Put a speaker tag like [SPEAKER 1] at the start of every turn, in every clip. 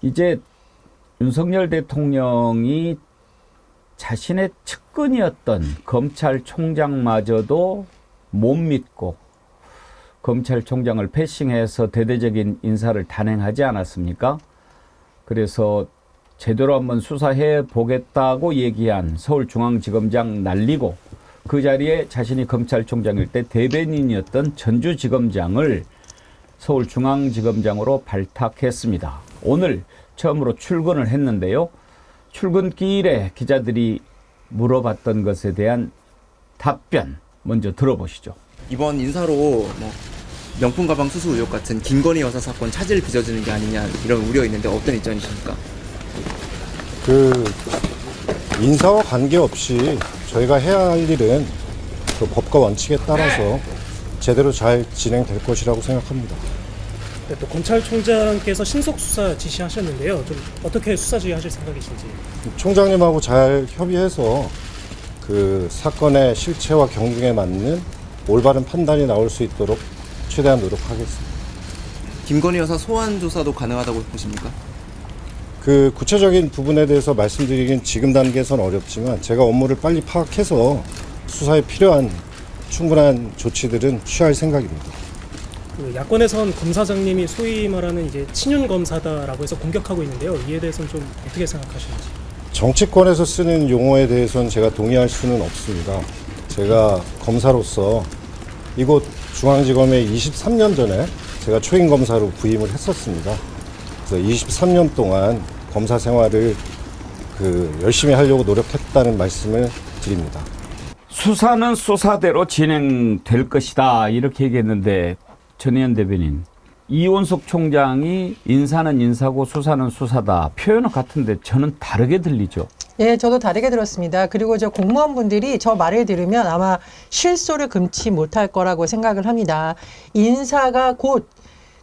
[SPEAKER 1] 이제 윤석열 대통령이 자신의 측근이었던 검찰총장마저도 못 믿고 검찰총장을 패싱해서 대대적인 인사를 단행하지 않았습니까? 그래서 제대로 한번 수사해 보겠다고 얘기한 서울중앙지검장 날리고 그 자리에 자신이 검찰총장일 때 대변인이었던 전주지검장을 서울중앙지검장으로 발탁했습니다. 오늘 처음으로 출근을 했는데요. 출근길에 기자들이 물어봤던 것에 대한 답변 먼저 들어보시죠.
[SPEAKER 2] 이번 인사로 뭐 명품 가방 수수 의혹 같은 김건희 여사 사건 차질 빚어지는 게 아니냐 이런 우려 있는데 어떤 입장이십니까?
[SPEAKER 3] 인사와 관계없이 저희가 해야 할 일은 그 법과 원칙에 따라서 제대로 잘 진행될 것이라고 생각합니다.
[SPEAKER 4] 네, 또 검찰총장께서 신속 수사 지시하셨는데요. 좀 어떻게 수사 지휘하실 생각이신지.
[SPEAKER 3] 총장님하고 잘 협의해서 그 사건의 실체와 경중에 맞는 올바른 판단이 나올 수 있도록 최대한 노력하겠습니다.
[SPEAKER 2] 김건희 여사 소환 조사도 가능하다고 보십니까?
[SPEAKER 3] 그 구체적인 부분에 대해서 말씀드리긴 지금 단계에서는 어렵지만 제가 업무를 빨리 파악해서 수사에 필요한 충분한 조치들은 취할 생각입니다.
[SPEAKER 4] 그 야권에선 검사장님이 소위 말하는 이제 친윤 검사다라고 해서 공격하고 있는데요. 이에 대해서는 좀 어떻게 생각하시는지.
[SPEAKER 3] 정치권에서 쓰는 용어에 대해서는 제가 동의할 수는 없습니다. 제가 검사로서 이곳 중앙지검에 23년 전에 제가 초임 검사로 부임을 했었습니다. 그래서 23년 동안 검사 생활을 열심히 하려고 노력했다는 말씀을 드립니다.
[SPEAKER 1] 수사는 수사대로 진행될 것이다 이렇게 얘기했는데 전혜연 대변인, 이원석 총장이 인사는 인사고 수사는 수사다 표현은 같은데 저는 다르게 들리죠.
[SPEAKER 5] 예, 저도 다르게 들었습니다. 그리고 저 공무원분들이 저 말을 들으면 아마 실소를 금치 못할 거라고 생각을 합니다. 인사가 곧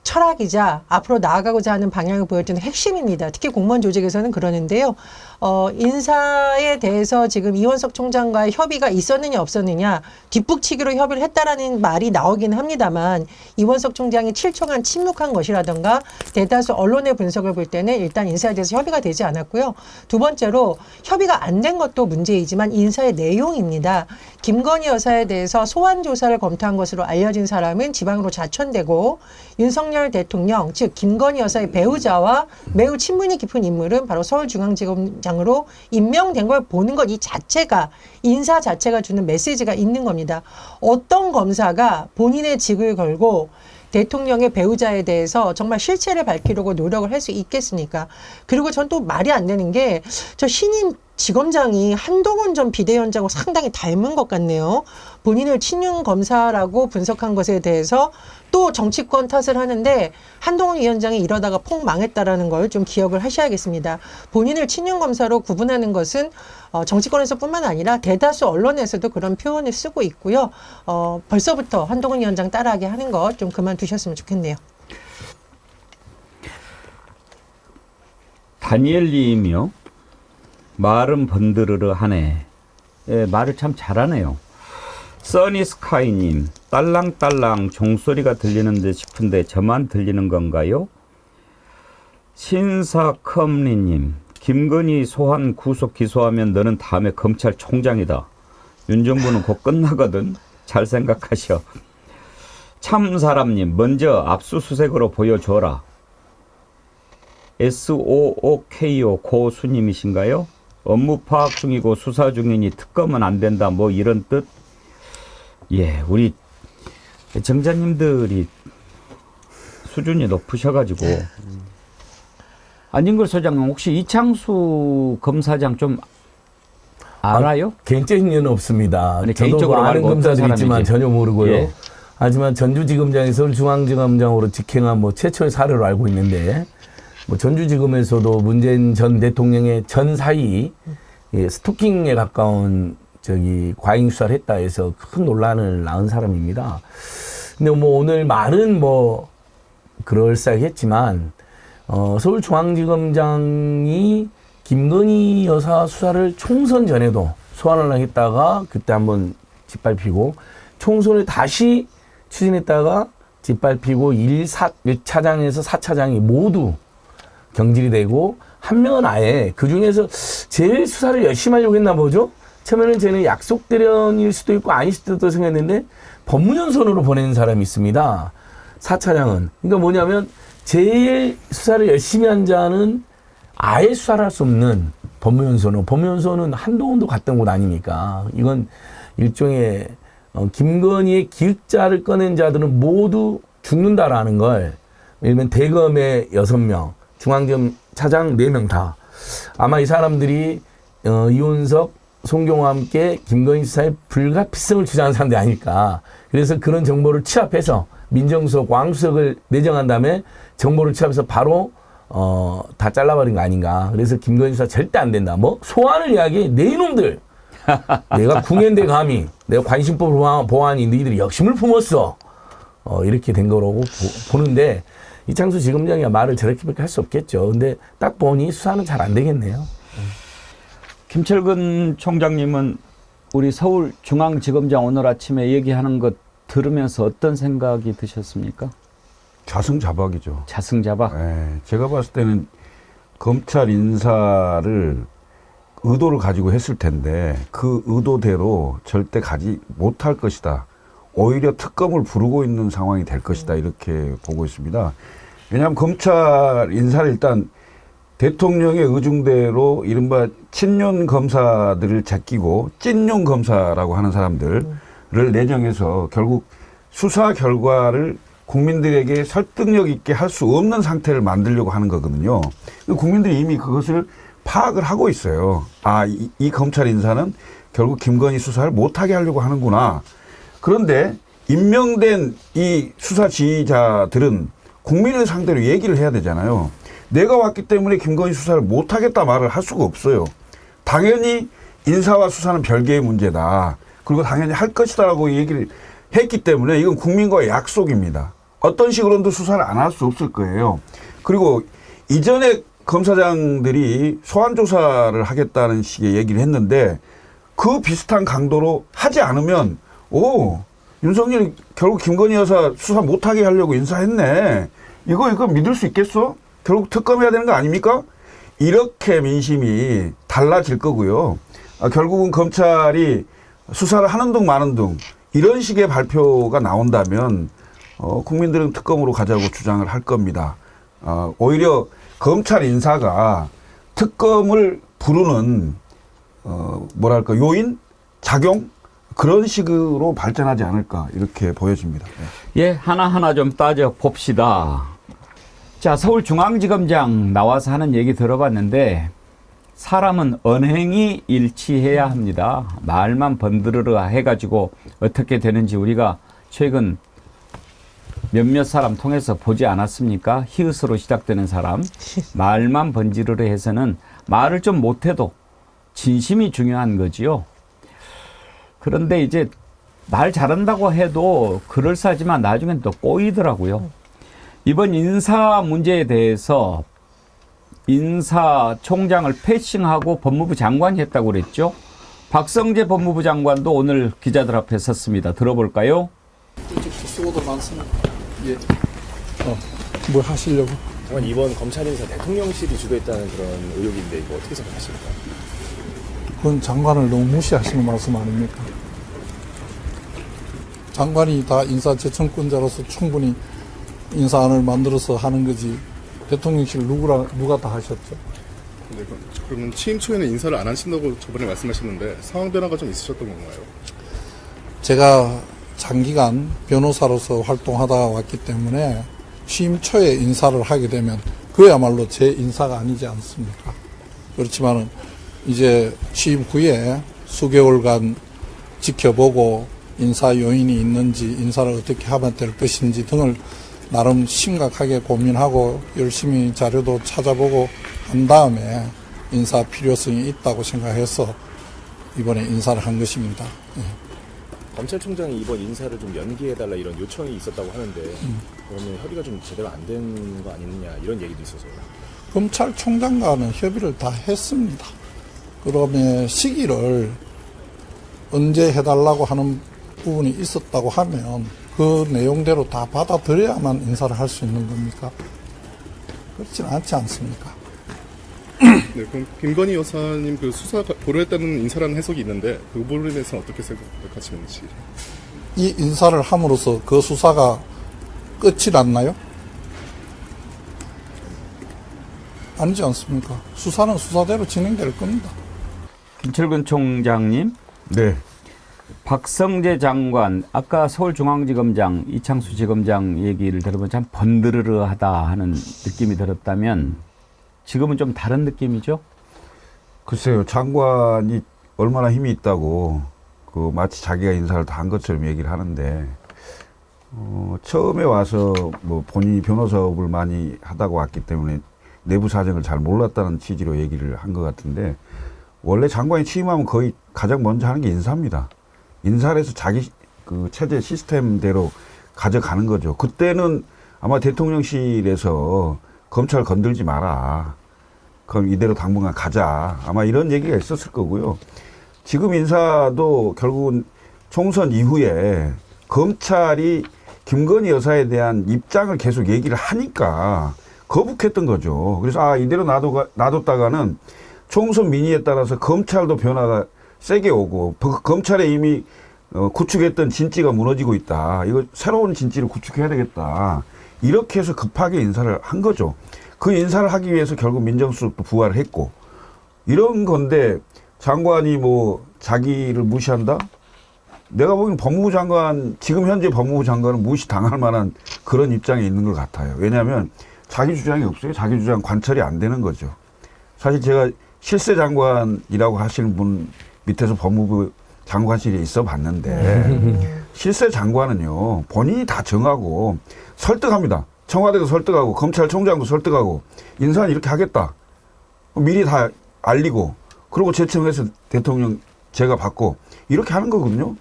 [SPEAKER 5] 철학이자 앞으로 나아가고자 하는 방향을 보여주는 핵심입니다. 특히 공무원 조직에서는 그러는데요. 인사에 대해서 지금 이원석 총장과의 협의가 있었느냐 없었느냐 뒷북치기로 협의를 했다라는 말이 나오긴 합니다만 이원석 총장이 7초간 침묵한 것이라든가 대다수 언론의 분석을 볼 때는 일단 인사에 대해서 협의가 되지 않았고요. 두 번째로 협의가 안 된 것도 문제이지만 인사의 내용입니다. 김건희 여사에 대해서 소환 조사를 검토한 것으로 알려진 사람은 지방으로 자천되고 윤석열 대통령 즉 김건희 여사의 배우자와 매우 친분이 깊은 인물은 바로 서울중앙지검장으로 임명된 걸 보는 것 이 자체가 인사 자체가 주는 메시지가 있는 겁니다. 어떤 검사가 본인의 직을 걸고 대통령의 배우자에 대해서 정말 실체를 밝히려고 노력을 할 수 있겠습니까? 그리고 전 또 말이 안 되는 게 저 신임 지검장이 한동훈 전 비대위원장하고 상당히 닮은 것 같네요. 본인을 친윤 검사라고 분석한 것에 대해서 또 정치권 탓을 하는데 한동훈 위원장이 이러다가 폭 망했다라는 걸 좀 기억을 하셔야겠습니다. 본인을 친윤 검사로 구분하는 것은 정치권에서뿐만 아니라 대다수 언론에서도 그런 표현을 쓰고 있고요. 벌써부터 한동훈 위원장 따라하게 하는 것 좀 그만두셨으면 좋겠네요.
[SPEAKER 1] 다니엘님이요. 말은 번드르르 하네. 예, 말을 참 잘하네요. 써니스카이님, 딸랑딸랑 종소리가 들리는데 싶은데 저만 들리는 건가요? 신사컴리님, 김건희 소환 구속 기소하면 너는 다음에 검찰총장이다. 윤 정부는 곧 끝나거든. 잘 생각하셔. 참사람님, 먼저 압수수색으로 보여줘라. SOOKO 고수님이신가요? 업무 파악 중이고 수사 중이니 특검은 안 된다. 뭐 이런 뜻? 예, 우리 정자님들이 수준이 높으셔가지고. 안진걸 소장님 혹시 이창수 검사장 좀 알아요?
[SPEAKER 6] 개인적인 이유는 없습니다.
[SPEAKER 1] 아니,
[SPEAKER 6] 저도
[SPEAKER 1] 개인적으로
[SPEAKER 6] 뭐 아는
[SPEAKER 1] 말고 어떤
[SPEAKER 6] 검사들이 있지만
[SPEAKER 1] 사람인지.
[SPEAKER 6] 전혀 모르고요.
[SPEAKER 1] 예.
[SPEAKER 6] 하지만 전주지검장이 서울중앙지검장으로 직행한 뭐 최초의 사례로 알고 있는데 뭐 전주지검에서도 문재인 전 대통령의 전 사이 스토킹에 가까운 과잉 수사를 했다 해서 큰 논란을 낳은 사람입니다. 근데 뭐 오늘 말은 뭐 그럴싸했지만 서울중앙지검장이 김건희 여사 수사를 총선 전에도 소환을 했다가 그때 한번 짓밟히고 총선을 다시 추진했다가 짓밟히고 1차장에서 4차장이 모두 경질이 되고 한 명은 아예 그 중에서 제일 수사를 열심히 하려고 했나 보죠. 처음에는 쟤는 약속 대련일 수도 있고 아닐 수도 생각했는데 법무연수원으로 보내는 사람이 있습니다. 4차장은. 그러니까 뭐냐면 제일 수사를 열심히 한 자는 아예 수사를 할 수 없는 법무연수원으로. 법무연수원은 한동훈도 갔던 곳 아닙니까? 이건 일종의 김건희의 기획자를 꺼낸 자들은 모두 죽는다라는 걸, 예를 들면 대검의 6명, 중앙지검 차장 4명 다. 아마 이 사람들이 이원석, 송경호와 함께 김건희 수사의 불가피성을 주장하는 사람들이 아닐까. 그래서 그런 정보를 취합해서 민정수석, 왕수석을 내정한 다음에 정보를 취합해서 바로 다 잘라버린 거 아닌가. 그래서 김건희 수사 절대 안 된다. 뭐 소환을 이야기해. 내 이놈들. 내가 궁엔대 감히 내가 관심법 보안이 너희들이 역심을 품었어. 이렇게 된 거라고 보는데 이창수 지검장이 말을 저렇게밖에 할 수 없겠죠. 근데 딱 보니 수사는 잘 안 되겠네요.
[SPEAKER 1] 김철근 총장님은 우리 서울중앙지검장 오늘 아침에 얘기하는 것 들으면서 어떤 생각이 드셨습니까?
[SPEAKER 7] 자승자박이죠.
[SPEAKER 1] 자승자박.
[SPEAKER 7] 예, 제가 봤을 때는 검찰 인사를 의도를 가지고 했을 텐데 그 의도대로 절대 가지 못할 것이다. 오히려 특검을 부르고 있는 상황이 될 것이다. 이렇게 보고 있습니다. 왜냐하면 검찰 인사를 일단 대통령의 의중대로 이른바 친윤 검사들을 제끼고 찐윤 검사라고 하는 사람들을 내정해서 결국 수사 결과를 국민들에게 설득력 있게 할 수 없는 상태를 만들려고 하는 거거든요. 국민들이 이미 그것을 파악을 하고 있어요. 아, 이 검찰 인사는 결국 김건희 수사를 못하게 하려고 하는구나. 그런데 임명된 이 수사 지휘자들은 국민을 상대로 얘기를 해야 되잖아요. 내가 왔기 때문에 김건희 수사를 못하겠다 말을 할 수가 없어요. 당연히 인사와 수사는 별개의 문제다. 그리고 당연히 할 것이다라고 얘기를 했기 때문에 이건 국민과의 약속입니다. 어떤 식으로도 수사를 안 할 수 없을 거예요. 그리고 이전에 검사장들이 소환조사를 하겠다는 식의 얘기를 했는데 그 비슷한 강도로 하지 않으면 윤석열이 결국 김건희 여사 수사 못하게 하려고 인사했네. 이거 믿을 수 있겠어? 결국 특검해야 되는 거 아닙니까? 이렇게 민심이 달라질 거고요. 결국은 검찰이 수사를 하는 둥 마는 둥 이런 식의 발표가 나온다면 국민들은 특검으로 가자고 주장을 할 겁니다. 오히려 검찰 인사가 특검을 부르는 요인? 작용? 그런 식으로 발전하지 않을까 이렇게 보여집니다.
[SPEAKER 1] 예, 하나하나 좀 따져봅시다. 자, 서울중앙지검장 나와서 하는 얘기 들어봤는데 사람은 언행이 일치해야 합니다. 말만 번드르르 해가지고 어떻게 되는지 우리가 최근 몇몇 사람 통해서 보지 않았습니까? 히읗으로 시작되는 사람. 말만 번지르르 해서는 말을 좀 못해도 진심이 중요한 거지요. 그런데 이제 말 잘한다고 해도 그럴싸하지만 나중엔 또 꼬이더라고요. 이번 인사 문제에 대해서 인사총장을 패싱하고 법무부 장관이 했다고 그랬죠. 박성재 법무부 장관도 오늘 기자들 앞에 섰습니다. 들어볼까요?
[SPEAKER 8] 수고도 많습니다. 예.
[SPEAKER 9] 뭘 하시려고?
[SPEAKER 8] 장관 이번 검찰 인사 대통령실이 주도했다는 그런 의혹인데 이거 어떻게 생각하십니까?
[SPEAKER 9] 그건 장관을 너무 무시하시는 말씀 아닙니까? 장관이 다 인사 재청권자로서 충분히 인사안을 만들어서 하는 거지 대통령실 누가 다 하셨죠?
[SPEAKER 10] 네, 그러면 취임 초에는 인사를 안 하신다고 저번에 말씀하셨는데 상황 변화가 좀 있으셨던 건가요?
[SPEAKER 9] 제가 장기간 변호사로서 활동하다 왔기 때문에 취임 초에 인사를 하게 되면 그야말로 제 인사가 아니지 않습니까? 그렇지만은 이제 취임 후에 수개월간 지켜보고 인사 요인이 있는지 인사를 어떻게 하면 될 것인지 등을 나름 심각하게 고민하고 열심히 자료도 찾아보고 한 다음에 인사 필요성이 있다고 생각해서 이번에 인사를 한 것입니다. 예.
[SPEAKER 8] 검찰총장이 이번 인사를 좀 연기해달라 이런 요청이 있었다고 하는데 그러면 협의가 좀 제대로 안 된 거 아니느냐 이런 얘기도 있어서요.
[SPEAKER 9] 검찰총장과는 협의를 다 했습니다. 그러면 시기를 언제 해달라고 하는 부분이 있었다고 하면 그 내용대로 다 받아들여야만 인사를 할 수 있는 겁니까? 그렇지는 않지 않습니까?
[SPEAKER 10] 네, 그럼 김건희 여사님 그 수사 고려했다는 인사라는 해석이 있는데 그 부분에 대해서는 어떻게 생각하시는지.
[SPEAKER 9] 이 인사를 함으로써 그 수사가 끝이 났나요? 아니지 않습니까? 수사는 수사대로 진행될 겁니다.
[SPEAKER 1] 김철근 총장님,
[SPEAKER 7] 네.
[SPEAKER 1] 박성재 장관, 아까 서울중앙지검장 이창수 지검장 얘기를 들으면 참 번드르르하다 하는 느낌이 들었다면 지금은 좀 다른 느낌이죠?
[SPEAKER 7] 글쎄요, 장관이 얼마나 힘이 있다고 그 마치 자기가 인사를 다 한 것처럼 얘기를 하는데 처음에 와서 뭐 본인이 변호사업을 많이 하다가 왔기 때문에 내부 사정을 잘 몰랐다는 취지로 얘기를 한 것 같은데 원래 장관이 취임하면 거의 가장 먼저 하는 게 인사입니다. 인사를 해서 자기 그 체제 시스템대로 가져가는 거죠. 그때는 아마 대통령실에서 검찰 건들지 마라. 그럼 이대로 당분간 가자. 아마 이런 얘기가 있었을 거고요. 지금 인사도 결국은 총선 이후에 검찰이 김건희 여사에 대한 입장을 계속 얘기를 하니까 거북했던 거죠. 그래서 이대로 놔뒀다가는 총선 민의에 따라서 검찰도 변화가 세게 오고 검찰에 이미 구축했던 진지가 무너지고 있다. 이거 새로운 진지를 구축해야 되겠다. 이렇게 해서 급하게 인사를 한 거죠. 그 인사를 하기 위해서 결국 민정수석도 부활을 했고 이런 건데 장관이 뭐 자기를 무시한다? 내가 보기엔 법무부 장관, 지금 현재 법무부 장관은 무시당할 만한 그런 입장에 있는 것 같아요. 왜냐하면 자기 주장이 없어요. 자기 주장 관철이 안 되는 거죠. 사실 제가 실세 장관이라고 하시는 분 밑에서 법무부 장관실에 있어 봤는데 실세 장관은요 본인이 다 정하고 설득합니다. 청와대도 설득하고 검찰총장도 설득하고 인사는 이렇게 하겠다. 미리 다 알리고 그리고 제청해서 대통령 제가 받고 이렇게 하는 거거든요.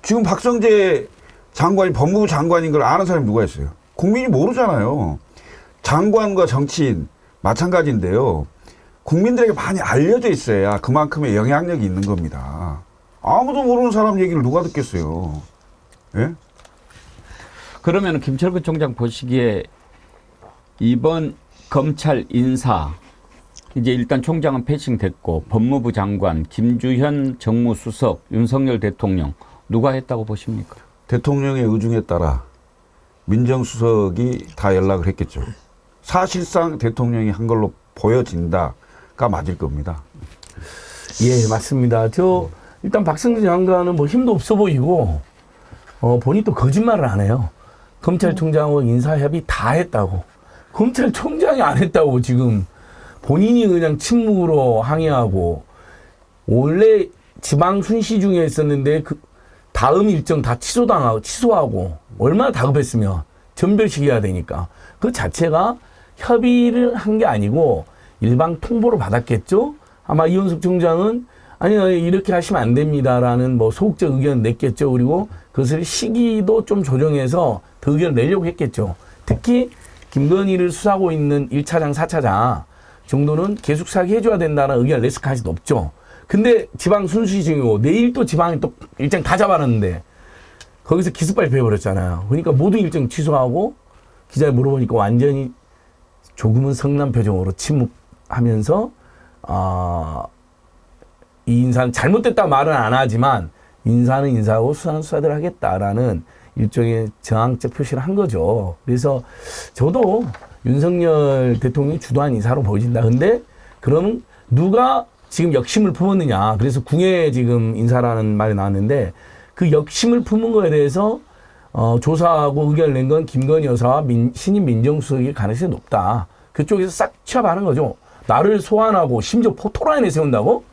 [SPEAKER 7] 지금 박성재 장관이 법무부 장관인 걸 아는 사람이 누가 있어요? 국민이 모르잖아요. 장관과 정치인 마찬가지인데요. 국민들에게 많이 알려져 있어야 그만큼의 영향력이 있는 겁니다. 아무도 모르는 사람 얘기를 누가 듣겠어요. 예?
[SPEAKER 1] 그러면 김철근 총장 보시기에 이번 검찰 인사 이제 일단 총장은 패싱됐고 법무부 장관, 김주현 정무수석, 윤석열 대통령 누가 했다고 보십니까?
[SPEAKER 7] 대통령의 의중에 따라 민정수석이 다 연락을 했겠죠. 사실상 대통령이 한 걸로 보여진다가 맞을 겁니다.
[SPEAKER 6] 예, 맞습니다. 일단 박성재 장관은 뭐 힘도 없어 보이고, 본인이 또 거짓말을 안 해요. 검찰총장하고 인사협의 다 했다고. 검찰총장이 안 했다고 지금 본인이 그냥 침묵으로 항의하고, 원래 지방 순시 중에 있었는데 그 다음 일정 다 취소하고, 얼마나 다급했으면 전별식해야 되니까. 그 자체가 협의를 한 게 아니고 일방 통보를 받았겠죠? 아마 이원석 총장은 아니 이렇게 하시면 안 됩니다라는 뭐 소극적 의견을 냈겠죠. 그리고 그것을 시기도 좀 조정해서 더 의견을 내려고 했겠죠. 특히 김건희를 수사하고 있는 1차장, 4차장 정도는 계속 수사해줘야 된다는 의견을 냈을 가능성이 높죠. 근데 지방 순수시 중이고 내일 또 지방이 또 일정 다 잡아놨는데 거기서 기습 발표해버렸잖아요. 그러니까 모든 일정 취소하고 기자에 물어보니까 완전히 조금은 성난 표정으로 침묵하면서 이 인사는 잘못됐다 말은 안 하지만 인사는 인사하고 수사는 수사대로 하겠다라는 일종의 저항적 표시를 한 거죠. 그래서 저도 윤석열 대통령이 주도한 인사로 보여진다. 근데 그러면 누가 지금 역심을 품었느냐. 그래서 궁예 지금 인사라는 말이 나왔는데 그 역심을 품은 거에 대해서 조사하고 의견을 낸 건 김건희 여사와 신임 민정수석일 가능성이 높다. 그쪽에서 싹 취합하는 거죠. 나를 소환하고 심지어 포토라인에 세운다고?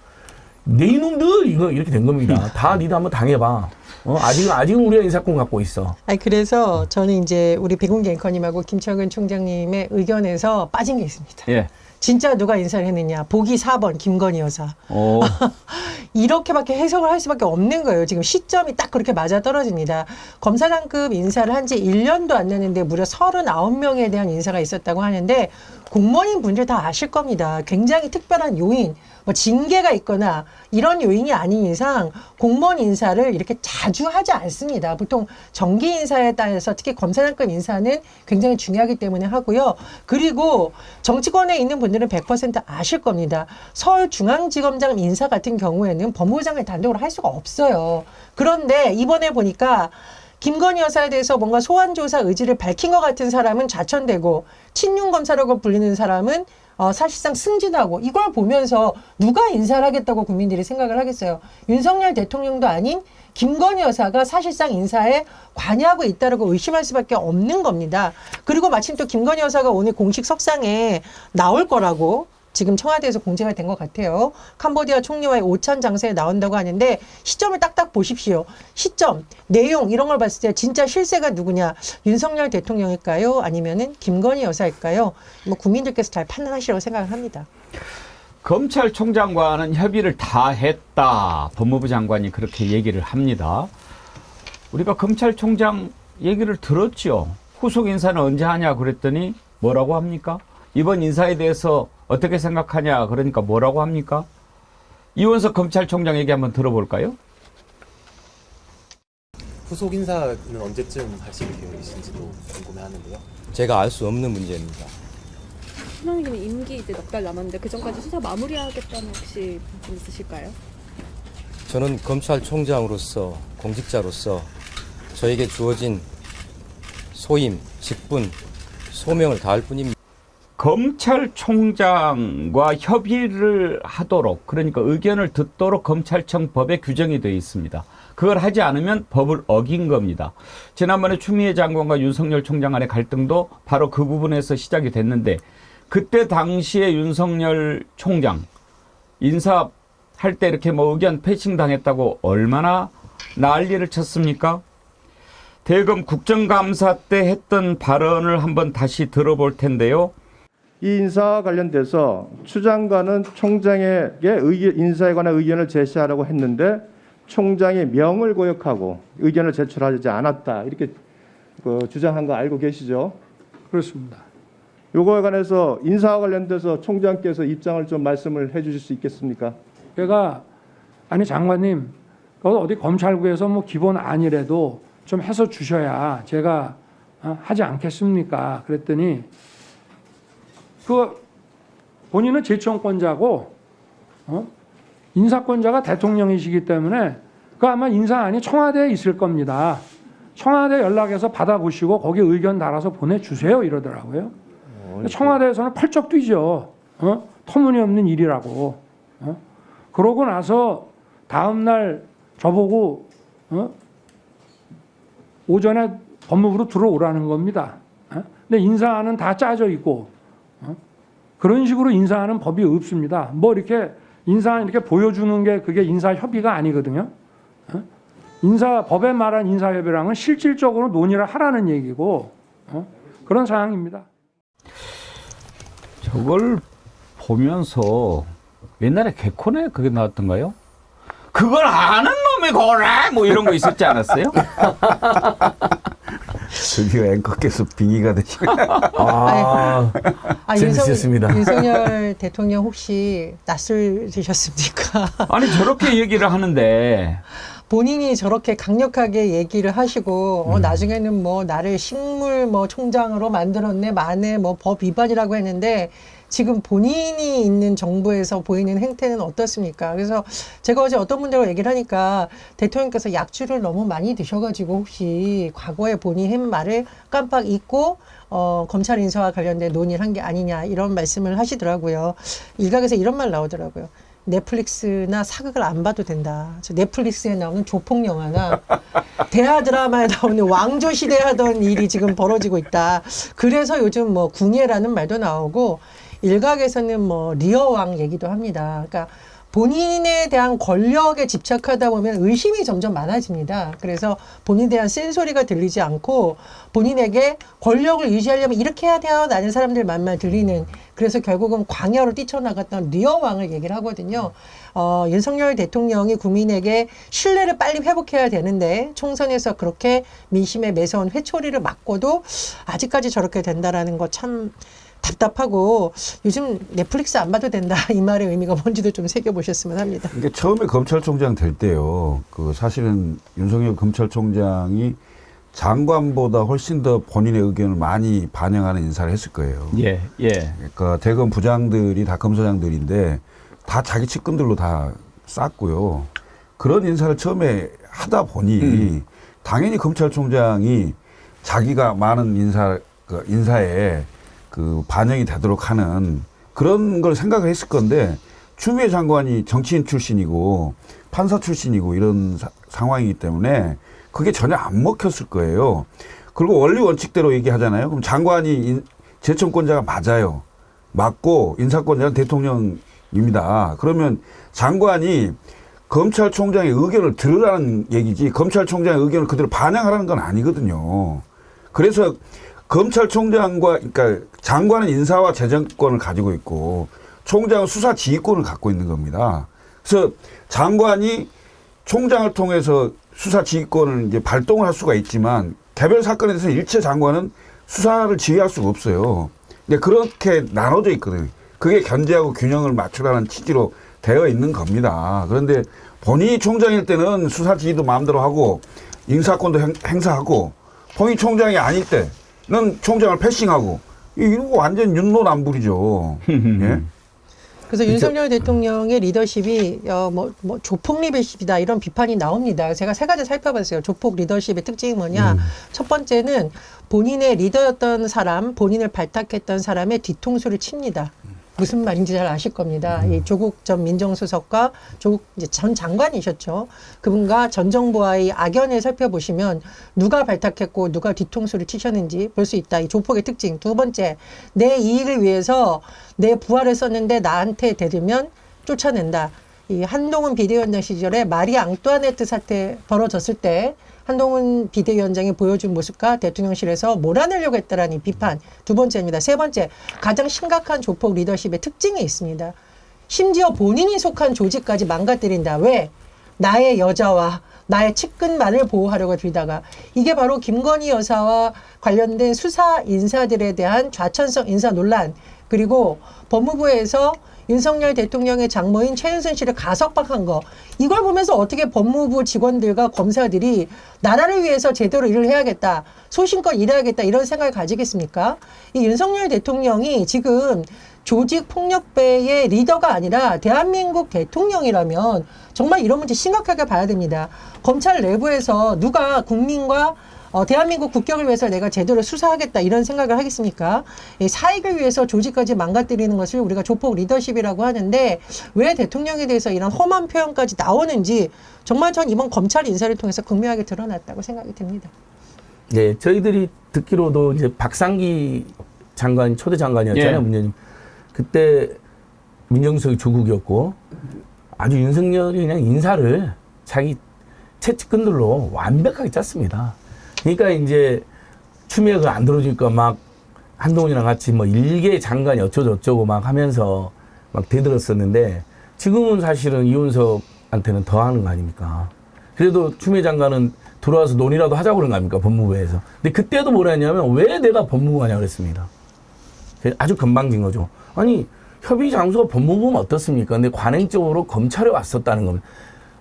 [SPEAKER 6] 네 이놈들 이거 이렇게 된 겁니다. 다 니도 한번 당해봐. 아직은 우리가 인사권 갖고 있어.
[SPEAKER 5] 그래서 저는 이제 우리 백운기 앵커님하고 김철근 총장님의 의견에서 빠진 게 있습니다.
[SPEAKER 1] 예.
[SPEAKER 5] 진짜 누가 인사를 했느냐. 보기 4번 김건희 여사. 이렇게밖에 해석을 할 수밖에 없는 거예요. 지금 시점이 딱 그렇게 맞아떨어집니다. 검사장급 인사를 한 지 1년도 안 됐는데 무려 39명에 대한 인사가 있었다고 하는데 공무원인 분들 다 아실 겁니다. 굉장히 특별한 요인, 뭐 징계가 있거나 이런 요인이 아닌 이상 공무원 인사를 이렇게 자주 하지 않습니다. 보통 정기 인사에 따라서 특히 검사장급 인사는 굉장히 중요하기 때문에 하고요. 그리고 정치권에 있는 분들은 100% 아실 겁니다. 서울중앙지검장 인사 같은 경우에는 법무부 장관이 단독으로 할 수가 없어요. 그런데 이번에 보니까 김건희 여사에 대해서 뭔가 소환조사 의지를 밝힌 것 같은 사람은 좌천되고 친윤검사라고 불리는 사람은 사실상 승진하고, 이걸 보면서 누가 인사를 하겠다고 국민들이 생각을 하겠어요. 윤석열 대통령도 아닌 김건희 여사가 사실상 인사에 관여하고 있다고 의심할 수밖에 없는 겁니다. 그리고 마침 또 김건희 여사가 오늘 공식 석상에 나올 거라고 지금 청와대에서 공개가 된 것 같아요. 캄보디아 총리와의 오찬 장소에 나온다고 하는데 시점을 딱딱 보십시오. 시점, 내용 이런 걸 봤을 때 진짜 실세가 누구냐? 윤석열 대통령일까요? 아니면은 김건희 여사일까요? 뭐 국민들께서 잘 판단하시라고 생각을 합니다.
[SPEAKER 1] 검찰총장과는 협의를 다 했다. 법무부 장관이 그렇게 얘기를 합니다. 우리가 검찰총장 얘기를 들었죠. 후속 인사는 언제 하냐 그랬더니 뭐라고 합니까? 이번 인사에 대해서 어떻게 생각하냐 그러니까 뭐라고 합니까? 이원석 검찰총장 얘기 한번 들어볼까요?
[SPEAKER 8] 후속 인사는 언제쯤 하실 계획이신지도 궁금해하는데요.
[SPEAKER 2] 제가 알 수 없는 문제입니다.
[SPEAKER 11] 소장님은 임기 이제 넉 달 남았는데 그 전까지 수사 마무리하겠다는 혹시 좀 있으실까요?
[SPEAKER 2] 저는 검찰총장으로서, 공직자로서 저에게 주어진 소임, 직분, 소명을 다할 뿐입니다.
[SPEAKER 1] 검찰총장과 협의를 하도록, 그러니까 의견을 듣도록 검찰청 법에 규정이 되어 있습니다. 그걸 하지 않으면 법을 어긴 겁니다. 지난번에 추미애 장관과 윤석열 총장 간의 갈등도 바로 그 부분에서 시작이 됐는데, 그때 당시에 윤석열 총장 인사할 때 이렇게 뭐 의견 패싱 당했다고 얼마나 난리를 쳤습니까? 대검 국정감사 때 했던 발언을 한번 다시 들어볼 텐데요.
[SPEAKER 12] 이 인사와 관련돼서 추 장관은 총장에게 인사에 관한 의견을 제시하라고 했는데 총장이 명을 고역하고 의견을 제출하지 않았다, 이렇게 주장한 거 알고 계시죠?
[SPEAKER 13] 그렇습니다.
[SPEAKER 12] 요거에 관해서 인사와 관련돼서 총장께서 입장을 좀 말씀을 해주실 수 있겠습니까?
[SPEAKER 13] 제가 아니 장관님, 어디 검찰국에서 뭐 기본 아니래도 좀 해서 주셔야 제가 하지 않겠습니까? 그랬더니 본인은 재청권자고 인사권자가 대통령이시기 때문에 그 아마 인사안이 청와대에 있을 겁니다. 청와대 연락해서 받아보시고 거기 의견 달아서 보내주세요 이러더라고요. 청와대에서는 펄쩍 뛰죠. 터무니없는 일이라고. 그러고 나서 다음날 저보고 오전에 법무부로 들어오라는 겁니다. 근데 인사안은 다 짜져 있고 그런 식으로 인사하는 법이 없습니다. 뭐 이렇게 인사안 이렇게 보여주는 게 그게 인사협의가 아니거든요. 법에 말한 인사협의랑은 실질적으로 논의를 하라는 얘기고 그런 상황입니다.
[SPEAKER 1] 저걸 보면서 옛날에 개콘에 그게 나왔던가요? 그걸 아는 놈이 고래! 뭐 이런 거 있었지 않았어요?
[SPEAKER 7] 드디어 앵커께서 빙의가 되시네.
[SPEAKER 6] 재밌었습니다.
[SPEAKER 5] 윤석열 대통령 혹시 낯설 드셨습니까?
[SPEAKER 1] 아니 저렇게 얘기를 하는데
[SPEAKER 5] 본인이 저렇게 강력하게 얘기를 하시고 나중에는 뭐 나를 식물 뭐 총장으로 만들었네, 만에 뭐 법 위반이라고 했는데 지금 본인이 있는 정부에서 보이는 행태는 어떻습니까? 그래서 제가 어제 어떤 분들과 얘기를 하니까 대통령께서 약주를 너무 많이 드셔가지고 혹시 과거에 본인이 한 말을 깜빡 잊고 검찰 인사와 관련된 논의를 한 게 아니냐 이런 말씀을 하시더라고요. 일각에서 이런 말 나오더라고요. 넷플릭스나 사극을 안 봐도 된다. 넷플릭스에 나오는 조폭 영화나 대하 드라마에 나오는 왕조 시대 하던 일이 지금 벌어지고 있다. 그래서 요즘 뭐 궁예라는 말도 나오고 일각에서는 뭐 리어왕 얘기도 합니다. 그러니까 본인에 대한 권력에 집착하다 보면 의심이 점점 많아집니다. 그래서 본인에 대한 쓴소리가 들리지 않고 본인에게 권력을 유지하려면 이렇게 해야 돼요 라는 사람들 말만 들리는, 그래서 결국은 광야로 뛰쳐나갔던 리어왕을 얘기를 하거든요. 윤석열 대통령이 국민에게 신뢰를 빨리 회복해야 되는데 총선에서 그렇게 민심의 매서운 회초리를 맞고도 아직까지 저렇게 된다라는 거 참 답답하고 요즘 넷플릭스 안 봐도 된다 이 말의 의미가 뭔지도 좀 새겨보셨으면 합니다.
[SPEAKER 7] 이게 처음에 검찰총장 될 때요. 그 사실은 윤석열 검찰총장이 장관보다 훨씬 더 본인의 의견을 많이 반영하는 인사를 했을 거예요.
[SPEAKER 1] 예, 예.
[SPEAKER 7] 그러니까 대검 부장들이 다 검사장들인데 다 자기 측근들로 다 쌌고요. 그런 인사를 처음에 하다 보니 당연히 검찰총장이 자기가 많은 인사에 그 반영이 되도록 하는 그런 걸 생각을 했을 건데 추미애 장관이 정치인 출신이고 판사 출신이고 이런 상황이기 때문에 그게 전혀 안 먹혔을 거예요. 그리고 원리 원칙대로 얘기하잖아요. 그럼 장관이 제청권자가 맞아요. 맞고 인사권자는 대통령입니다. 그러면 장관이 검찰총장의 의견을 들으라는 얘기지 검찰총장의 의견을 그대로 반영하라는 건 아니거든요. 그래서 검찰총장과 그러니까 장관은 인사와 재정권을 가지고 있고 총장은 수사 지휘권을 갖고 있는 겁니다. 그래서 장관이 총장을 통해서 수사 지휘권을 이제 발동을 할 수가 있지만 개별 사건에 대해서 일체 장관은 수사를 지휘할 수가 없어요. 근데 그렇게 나눠져 있거든요. 그게 견제하고 균형을 맞추라는 취지로 되어 있는 겁니다. 그런데 본인이 총장일 때는 수사 지휘도 마음대로 하고 인사권도 행사하고 본인이 총장이 아닐 때는 총장을 패싱하고 이거 완전 윤로남불이죠. 예?
[SPEAKER 5] 그래서 윤석열 대통령의 리더십이 조폭 리더십이다 이런 비판이 나옵니다. 제가 세 가지 살펴봤어요. 조폭 리더십의 특징이 뭐냐. 첫 번째는 본인의 리더였던 사람, 본인을 발탁했던 사람의 뒤통수를 칩니다. 무슨 말인지 잘 아실 겁니다. 이 조국 전 민정수석과 조국 이제 전 장관이셨죠. 그분과 전 정부와의 악연을 살펴보시면 누가 발탁했고 누가 뒤통수를 치셨는지 볼 수 있다. 이 조폭의 특징. 두 번째, 내 이익을 위해서 내 부하를 썼는데 나한테 대들면 쫓아낸다. 이 한동훈 비대위원장 시절에 마리 앙뚜아네트 사태 벌어졌을 때 한동훈 비대위원장이 보여준 모습과 대통령실에서 몰아내려고 했다라는 비판. 두 번째입니다. 세 번째, 가장 심각한 조폭 리더십의 특징이 있습니다. 심지어 본인이 속한 조직까지 망가뜨린다. 왜? 나의 여자와 나의 측근만을 보호하려고 들다가 이게 바로 김건희 여사와 관련된 수사 인사들에 대한 좌천성 인사 논란 그리고 법무부에서 윤석열 대통령의 장모인 최윤순 씨를 가석방한 거 이걸 보면서 어떻게 법무부 직원들과 검사들이 나라를 위해서 제대로 일을 해야겠다. 소신껏 일해야겠다. 이런 생각을 가지겠습니까? 이 윤석열 대통령이 지금 조직폭력배의 리더가 아니라 대한민국 대통령이라면 정말 이런 문제 심각하게 봐야 됩니다. 검찰 내부에서 누가 국민과 대한민국 국격을 위해서 내가 제대로 수사하겠다 이런 생각을 하겠습니까? 사익을 위해서 조직까지 망가뜨리는 것을 우리가 조폭 리더십이라고 하는데 왜 대통령에 대해서 이런 험한 표현까지 나오는지 정말 전 이번 검찰 인사를 통해서 극명하게 드러났다고 생각이 듭니다.
[SPEAKER 6] 네, 저희들이 듣기로도 이제 박상기 장관 초대 장관이었잖아요,
[SPEAKER 1] 예.
[SPEAKER 6] 문재인. 그때 민정수석이 조국이었고 아주 윤석열이 그냥 인사를 자기 최측근들로 완벽하게 짰습니다. 그러니까 이제 추미애가 안 들어주니까 막 한동훈이랑 같이 뭐 일개 장관이 어쩌고저쩌고 막 하면서 막 대들었었는데 지금은 사실은 이윤석한테는 더 하는 거 아닙니까? 그래도 추미애 장관은 들어와서 논의라도 하자고 그런 거 아닙니까? 법무부에서. 근데 그때도 뭐라 했냐면 왜 내가 법무부가냐고 그랬습니다. 아주 건방진 거죠. 아니 협의 장소가 법무부면 어떻습니까? 근데 관행적으로 검찰에 왔었다는 겁니다.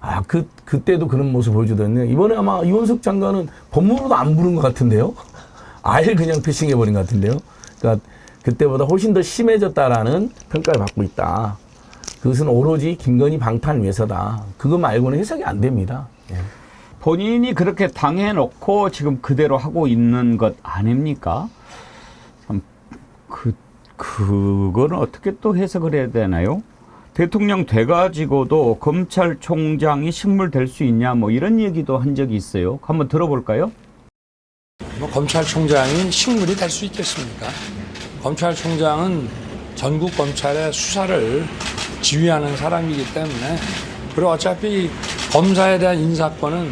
[SPEAKER 6] 아, 그때도 그런 모습 보여주던데, 이번에 아마 이원석 장관은 법무부도 안 부른 것 같은데요? 아예 그냥 패싱해버린 것 같은데요? 그러니까 그때보다 훨씬 더 심해졌다라는 평가를 받고 있다. 그것은 오로지 김건희 방탄을 위해서다. 그거 말고는 해석이 안 됩니다. 예.
[SPEAKER 1] 본인이 그렇게 당해놓고 지금 그대로 하고 있는 것 아닙니까? 참, 그거는 어떻게 또 해석을 해야 되나요? 대통령 돼가지고도 검찰총장이 식물 될 수 있냐 뭐 이런 얘기도 한 적이 있어요. 한번 들어볼까요?
[SPEAKER 14] 뭐 검찰총장이 식물이 될 수 있겠습니까? 검찰총장은 전국 검찰의 수사를 지휘하는 사람이기 때문에 그리고 어차피 검사에 대한 인사권은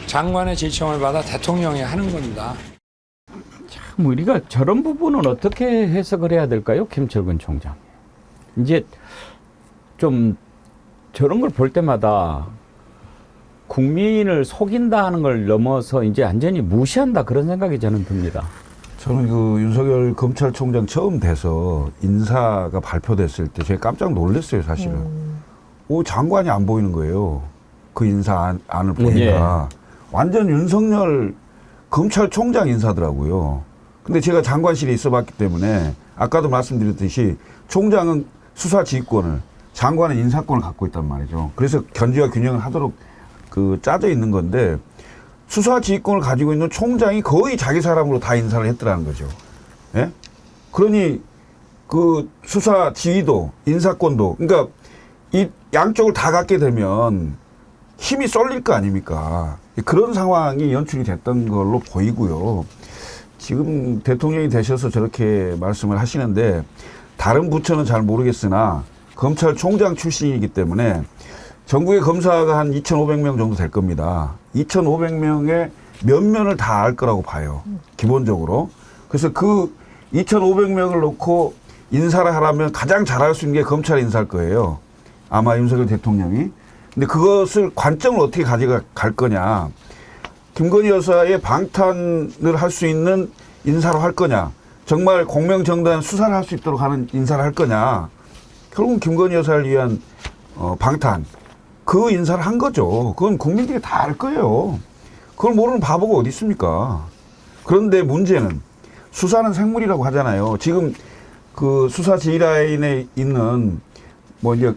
[SPEAKER 14] 장관의 제청을 받아 대통령이 하는 겁니다.
[SPEAKER 1] 참 우리가 저런 부분은 어떻게 해석을 해야 될까요? 김철근 총장. 이제 좀 저런 걸 볼 때마다 국민을 속인다 하는 걸 넘어서 이제 완전히 무시한다 그런 생각이 저는 듭니다.
[SPEAKER 7] 저는 그 윤석열 검찰총장 처음 돼서 인사가 발표됐을 때 제가 깜짝 놀랐어요, 사실은. 오, 장관이 안 보이는 거예요. 그 인사안을 보니까. 완전 윤석열 검찰총장 인사더라고요. 근데 제가 장관실에 있어 봤기 때문에 아까도 말씀드렸듯이 총장은 수사 지휘권을, 장관은 인사권을 갖고 있단 말이죠. 그래서 견제와 균형을 하도록 그 짜져 있는 건데 수사 지휘권을 가지고 있는 총장이 거의 자기 사람으로 다 인사를 했더라는 거죠. 예? 그러니 그 수사 지휘도 인사권도 그러니까 이 양쪽을 다 갖게 되면 힘이 쏠릴 거 아닙니까? 그런 상황이 연출이 됐던 걸로 보이고요. 지금 대통령이 되셔서 저렇게 말씀을 하시는데 다른 부처는 잘 모르겠으나 검찰총장 출신이기 때문에 전국의 검사가 한 2,500명 정도 될 겁니다. 2,500명의 면면을 다 알 거라고 봐요. 기본적으로. 그래서 그 2,500명을 놓고 인사를 하라면 가장 잘할 수 있는 게 검찰 인사일 거예요. 아마 윤석열 대통령이. 근데 그것을 관점을 어떻게 가져갈 거냐. 김건희 여사의 방탄을 할 수 있는 인사로 할 거냐. 정말 공명정당한 수사를 할 수 있도록 하는 인사를 할 거냐. 결국은 김건희 여사를 위한 방탄. 그 인사를 한 거죠. 그건 국민들이 다 알 거예요. 그걸 모르는 바보가 어디 있습니까? 그런데 문제는 수사는 생물이라고 하잖아요. 지금 그 수사 지휘라인에 있는 뭐 이제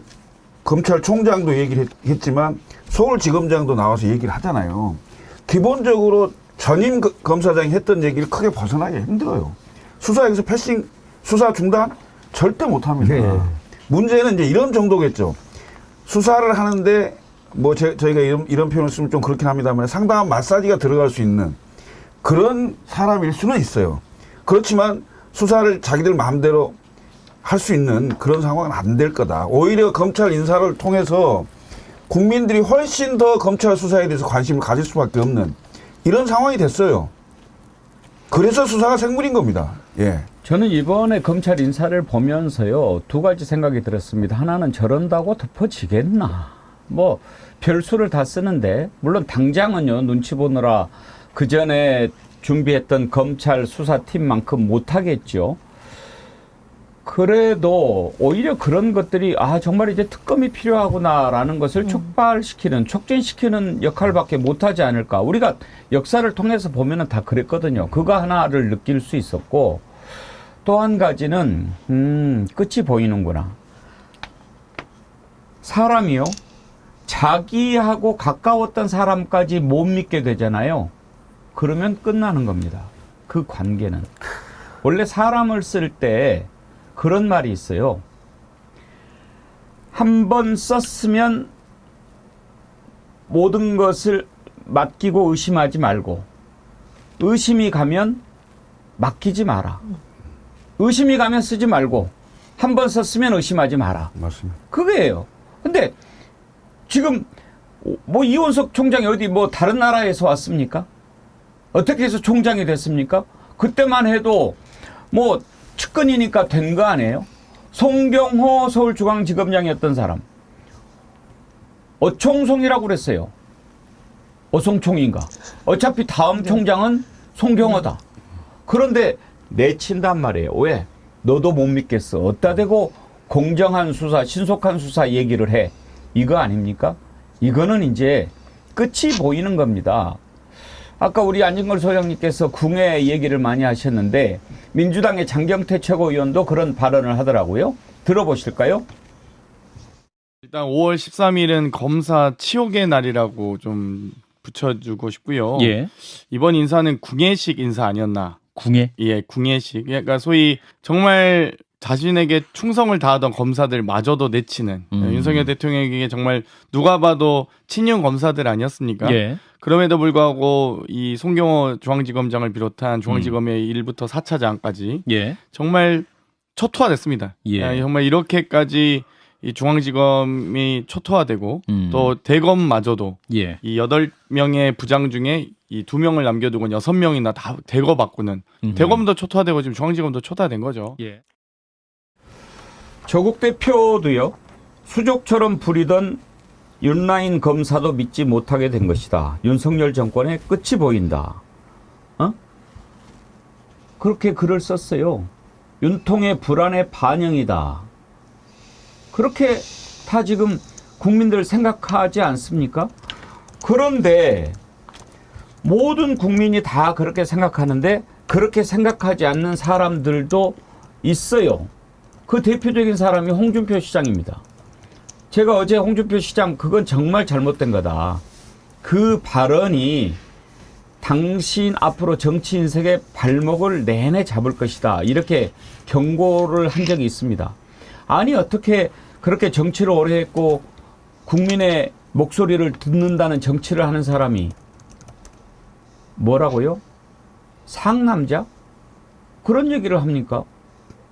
[SPEAKER 7] 검찰총장도 얘기를 했지만 서울지검장도 나와서 얘기를 하잖아요. 기본적으로 전임 검사장이 했던 얘기를 크게 벗어나기 힘들어요. 수사에서 패싱, 수사 중단 절대 못합니다.
[SPEAKER 6] 네.
[SPEAKER 7] 문제는 이제 이런 정도겠죠. 수사를 하는데 뭐 저희가 이런 표현을 쓰면 좀 그렇긴 합니다만 상당한 마사지가 들어갈 수 있는 그런 사람일 수는 있어요. 그렇지만 수사를 자기들 마음대로 할 수 있는 그런 상황은 안 될 거다. 오히려 검찰 인사를 통해서 국민들이 훨씬 더 검찰 수사에 대해서 관심을 가질 수밖에 없는 이런 상황이 됐어요. 그래서 수사가 생물인 겁니다. 예.
[SPEAKER 1] 저는 이번에 검찰 인사를 보면서요, 두 가지 생각이 들었습니다. 하나는 저런다고 덮어지겠나. 뭐 별수를 다 쓰는데 물론 당장은요 눈치 보느라 그 전에 준비했던 검찰 수사팀만큼 못하겠죠. 그래도 오히려 그런 것들이 정말 이제 특검이 필요하구나라는 것을 촉발시키는, 촉진시키는 역할밖에 못하지 않을까. 우리가 역사를 통해서 보면은 다 그랬거든요. 그거 하나를 느낄 수 있었고, 또 한 가지는 끝이 보이는구나. 사람이요, 자기하고 가까웠던 사람까지 못 믿게 되잖아요. 그러면 끝나는 겁니다. 그 관계는. 원래 사람을 쓸 때 그런 말이 있어요. 한 번 썼으면 모든 것을 맡기고 의심하지 말고, 의심이 가면 맡기지 마라. 의심이 가면 쓰지 말고, 한 번 썼으면 의심하지 마라.
[SPEAKER 7] 맞습니다.
[SPEAKER 1] 그거예요. 근데 지금 뭐 이원석 총장이 어디 뭐 다른 나라에서 왔습니까? 어떻게 해서 총장이 됐습니까? 그때만 해도 뭐 측근이니까 된 거 아니에요? 송경호 서울중앙지검장이었던 사람. 어총송이라고 그랬어요. 어송총인가. 어차피 다음 총장은 송경호다. 그런데 내친단 말이에요. 왜? 너도 못 믿겠어. 어디다 대고 공정한 수사, 신속한 수사 얘기를 해. 이거 아닙니까? 이거는 이제 끝이 보이는 겁니다. 아까 우리 안진걸 소장님께서 궁예 얘기를 많이 하셨는데 민주당의 장경태 최고위원도 그런 발언을 하더라고요. 들어보실까요?
[SPEAKER 15] 일단 5월 13일은 검사 치욕의 날이라고 좀 붙여주고 싶고요.
[SPEAKER 16] 예.
[SPEAKER 15] 이번 인사는 궁예식 인사 아니었나.
[SPEAKER 16] 궁예?
[SPEAKER 15] 예, 궁예식. 그러니까 소위 정말 자신에게 충성을 다하던 검사들마저도 내치는 윤석열 대통령에게 정말 누가 봐도 친윤 검사들 아니었습니까?
[SPEAKER 16] 예.
[SPEAKER 15] 그럼에도 불구하고 이 송경호 중앙지검장을 비롯한 중앙지검의 1부터 4차장까지
[SPEAKER 16] 예.
[SPEAKER 15] 정말 초토화됐습니다.
[SPEAKER 16] 예.
[SPEAKER 15] 정말 이렇게까지 이 중앙지검이 초토화되고 또 대검마저도
[SPEAKER 16] 예.
[SPEAKER 15] 이 8명의 부장 중에 이 2명을 남겨두고 6명이나 다 대거 바꾸는 대검도 초토화되고 지금 중앙지검도 초토화된 거죠.
[SPEAKER 16] 예.
[SPEAKER 1] 조국 대표도요, 수족처럼 부리던 윤라인 검사도 믿지 못하게 된 것이다. 윤석열 정권의 끝이 보인다. 그렇게 글을 썼어요. 윤통의 불안의 반영이다. 그렇게 다 지금 국민들 생각하지 않습니까? 그런데 모든 국민이 다 그렇게 생각하는데 그렇게 생각하지 않는 사람들도 있어요. 그 대표적인 사람이 홍준표 시장입니다. 제가 어제 홍준표 시장 그건 정말 잘못된 거다. 그 발언이 당신 앞으로 정치 인생의 발목을 내내 잡을 것이다. 이렇게 경고를 한 적이 있습니다. 아니 어떻게 그렇게 정치를 오래 했고 국민의 목소리를 듣는다는 정치를 하는 사람이 뭐라고요? 상남자? 그런 얘기를 합니까?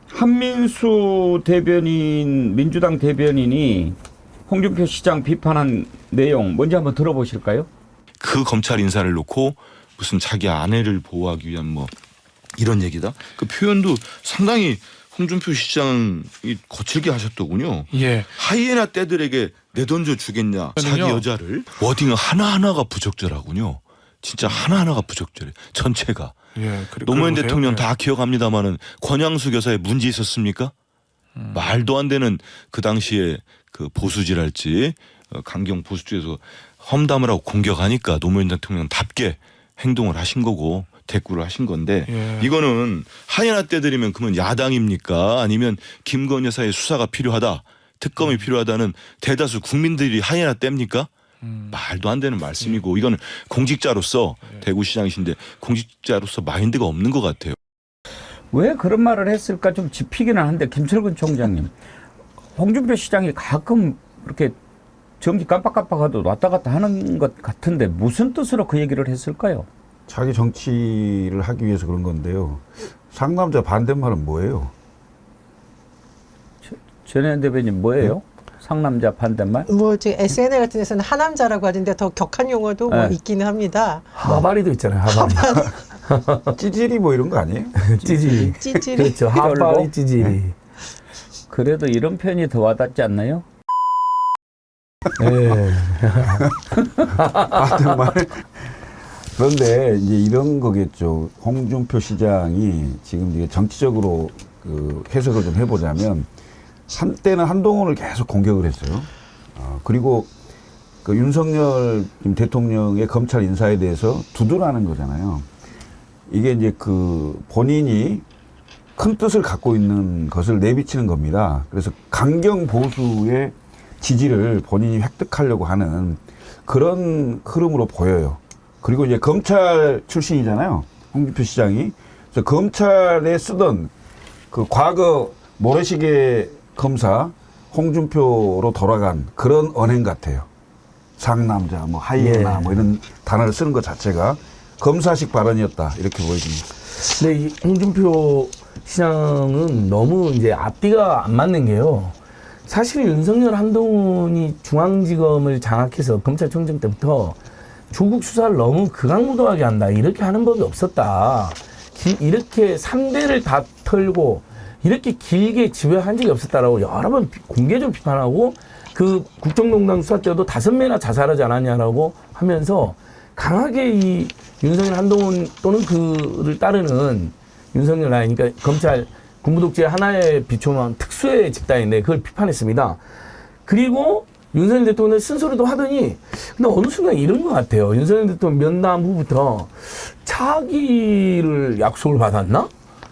[SPEAKER 1] 한민수 대변인, 민주당 대변인이 홍준표 시장 비판한 내용 먼저 한번 들어보실까요?
[SPEAKER 16] 그 검찰 인사를 놓고 무슨 자기 아내를 보호하기 위한 뭐 이런 얘기다. 그 표현도 상당히 홍준표 시장이 거칠게 하셨더군요.
[SPEAKER 17] 예.
[SPEAKER 16] 하이에나 떼들에게 내던져 주겠냐. 자기 여자를. 워딩 하나하나가 부적절하군요. 진짜 하나하나가 부적절해. 전체가.
[SPEAKER 17] 예.
[SPEAKER 16] 노무현 대통령 다 기억합니다마는 권양수 교사에 문제 있었습니까? 말도 안 되는 그 당시에 그 보수질할지 강경 보수주에서 험담을 하고 공격하니까 노무현 대통령답게 행동을 하신 거고 대꾸를 하신 건데 이거는 하이에나 떼들이면 그러면 야당입니까? 아니면 김건희 여사의 수사가 필요하다. 특검이 필요하다는 대다수 국민들이 하이에나 떼입니까? 말도 안 되는 말씀이고 이거는 공직자로서 대구시장이신데 공직자로서 마인드가 없는 것 같아요.
[SPEAKER 1] 왜 그런 말을 했을까 좀 짚히기는 한데 김철근 총장님. 홍준표 시장이 가끔 이렇게 정기 깜빡깜빡하도 왔다 갔다 하는 것 같은데 무슨 뜻으로 그 얘기를 했을까요?
[SPEAKER 7] 자기 정치를 하기 위해서 그런 건데요. 상남자 반대말은 뭐예요?
[SPEAKER 1] 전혜연 대변인 뭐예요? 네? 상남자 반대말?
[SPEAKER 5] 뭐 지금 SNL 같은 데서는 하남자라고 하던데 더 격한 용어도 뭐 있기는 합니다.
[SPEAKER 6] 하바리도 있잖아요. 하바리.
[SPEAKER 7] 찌질이 뭐 이런 거 아니에요?
[SPEAKER 6] 찌질이.
[SPEAKER 5] 찌질이.
[SPEAKER 6] 그렇죠. 하바리 찌질이.
[SPEAKER 1] 네. 그래도 이런 표현이 더 와닿지 않나요?
[SPEAKER 6] 네.
[SPEAKER 7] 반대말. 그런데 이제 이런 거겠죠. 홍준표 시장이 지금 이제 정치적으로 그 해석을 좀 해보자면 한때는 한동훈을 계속 공격을 했어요. 그리고 그 윤석열 대통령의 검찰 인사에 대해서 두둔하는 거잖아요. 이게 이제 그 본인이 큰 뜻을 갖고 있는 것을 내비치는 겁니다. 그래서 강경 보수의 지지를 본인이 획득하려고 하는 그런 흐름으로 보여요. 그리고 이제 검찰 출신이잖아요. 홍준표 시장이. 그래서 검찰에 쓰던 그 과거 모래시계 검사 홍준표로 돌아간 그런 언행 같아요. 상남자, 뭐 하이에나 뭐 이런 단어를 쓰는 것 자체가 검사식 발언이었다 이렇게 보여집니다.
[SPEAKER 6] 근데 이 홍준표 시장은 너무 이제 앞뒤가 안 맞는 게요. 사실 윤석열 한동훈이 중앙지검을 장악해서 검찰총장 때부터 조국 수사를 너무 극악무도하게 한다. 이렇게 하는 법이 없었다. 이렇게 3대를 다 털고 이렇게 길게 지배한 적이 없었다라고 여러 번 공개적으로 비판하고 그 국정농단 수사 때도 5매나 자살하지 않았냐라고 하면서 강하게 이 윤석열 한동훈 또는 그를 따르는 윤석열 라인, 그러니까 검찰 군부독재 하나에 비춰만 특수의 집단인데 그걸 비판했습니다. 그리고 윤석열 대통령은 쓴소리도 하더니 근데 어느 순간 이런 것 같아요. 윤석열 대통령 면담 후부터 차기를 약속을 받았나?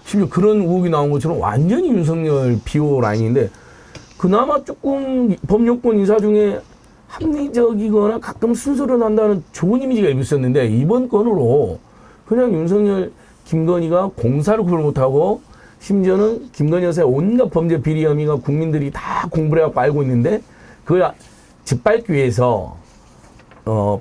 [SPEAKER 6] 심지어 그런 의혹이 나온 것처럼 완전히 윤석열 비호 라인인데 그나마 조금 법요건 인사 중에 합리적이거나 가끔 순서를 난다는 좋은 이미지가 있었는데 이번 건으로 그냥 윤석열, 김건희가 공사를 구별 못하고 심지어는 김건희 여사의 온갖 범죄 비리 혐의가 국민들이 다 공부를 해서 알고 있는데 그걸 짓밟기 위해서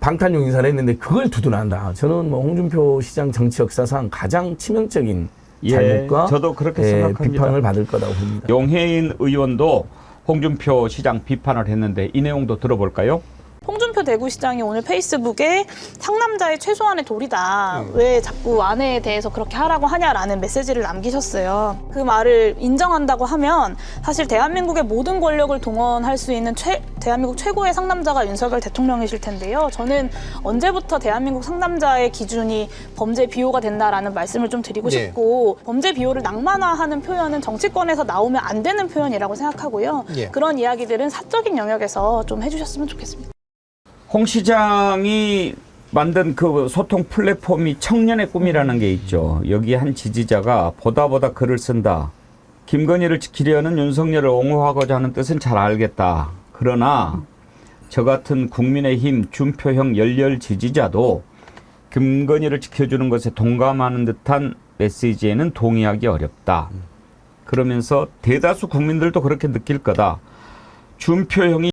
[SPEAKER 6] 방탄용 인사를 했는데 그걸 두둔한다. 저는 뭐 홍준표 시장 정치 역사상 가장 치명적인 잘못과
[SPEAKER 1] 저도 그렇게 생각합니다.
[SPEAKER 6] 비판을 받을 거라고 봅니다.
[SPEAKER 1] 용해인 의원도 홍준표 시장 비판을 했는데 이 내용도 들어볼까요?
[SPEAKER 18] 홍준표
[SPEAKER 17] 대구시장이 오늘 페이스북에 상남자의 최소한의 도리다. 왜 자꾸 아내에 대해서 그렇게 하라고 하냐라는 메시지를 남기셨어요. 그 말을 인정한다고 하면 사실 대한민국의 모든 권력을 동원할 수 있는 대한민국 최고의 상남자가 윤석열 대통령이실 텐데요. 저는 언제부터 대한민국 상남자의 기준이 범죄 비호가 된다라는 말씀을 좀 드리고
[SPEAKER 2] 네.
[SPEAKER 17] 싶고 범죄 비호를 낭만화하는 표현은 정치권에서 나오면 안 되는 표현이라고 생각하고요.
[SPEAKER 2] 예.
[SPEAKER 17] 그런 이야기들은 사적인 영역에서 좀 해주셨으면 좋겠습니다.
[SPEAKER 1] 홍 시장이 만든 그 소통 플랫폼이 청년의 꿈이라는 게 있죠. 여기 한 지지자가 보다 글을 쓴다. 김건희를 지키려는 윤석열을 옹호하고자 하는 뜻은 잘 알겠다. 그러나 저 같은 국민의힘 준표형 열렬 지지자도 김건희를 지켜주는 것에 동감하는 듯한 메시지에는 동의하기 어렵다. 그러면서 대다수 국민들도 그렇게 느낄 거다. 준표형이